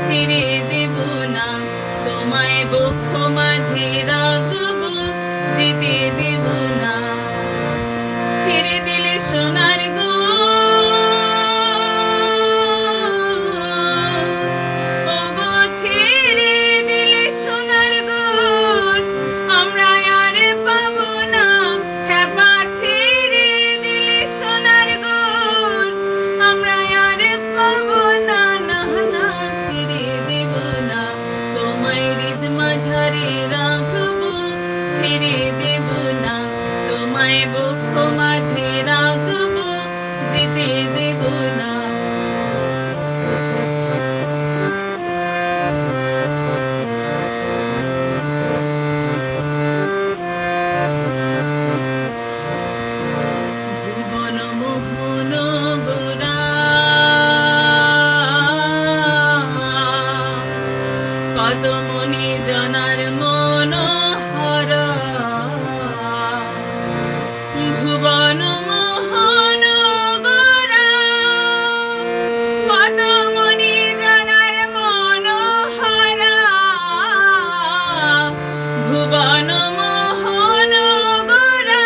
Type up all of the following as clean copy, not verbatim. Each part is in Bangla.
ছেড়ে দেব না, তোমায় বক্ষ মাঝে রাখবো, যেতে দেব না। ছেড়ে দিলে সোনার গো ওগো, ছেড়ে দিলে সোনার গোর, আমরা আর পাবো না খেপা। ছেড়ে দিলে সোনার গোর, আমরা আর পাবো না, না না ছেড়ে দেব না, তোমায় হৃদ মাঝারে রাখবো, ছেড়ে দেব না, তোমায় বক্ষ মাঝে রাখবো, যেতে দেব না। ভুবন মোহন গোরা, কত মনি জনার মনোহরা। ভুবন মোহন গোরা, কত মনি জনার মনোহরা। ভুবন মোহন গোরা,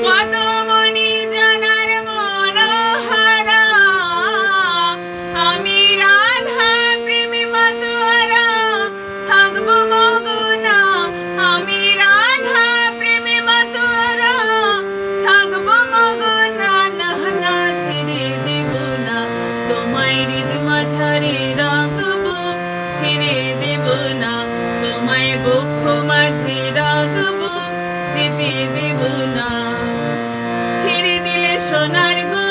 কত মনি জনার মনোহরা। আমি রাধা প্রেমে মাতোয়ারা, থাকবো মগনা। আমি রাধা প্রেমে মাতোয়ারা, থাকবো মগনা, না না ছেড়ে দেব না, তোমায় হৃদ মাঝারে রাখবো, ছেড়ে দেব না, তোমায় বক্ষ মাঝে রাখবো, যেতে দেব না। ছেড়ে দিলে সোনার গো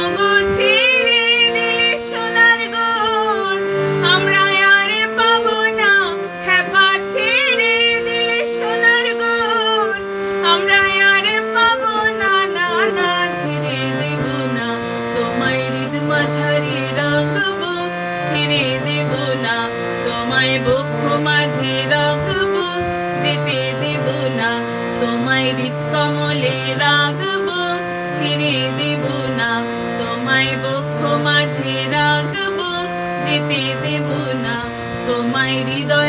ওগো, ছেড়ে দিলে সোনার গোর, আমরা আর পাবো না খেপা। ছেড়ে দিলে সোনার গোর, আমরা আর পাবো না, না না ছেড়ে দেব না, তোমায় হৃদ মাঝারে রাখবো, ছেড়ে দেব না, তোমায় বক্ষ মাঝে রাখবো, যেতে দেব না। তোমায় হৃদ কমলে রাখবো, ছেড়ে দেব না, তোমায় বক্ষ মাঝে রাখবো, যেতে দেব না। তোমায় হৃদয়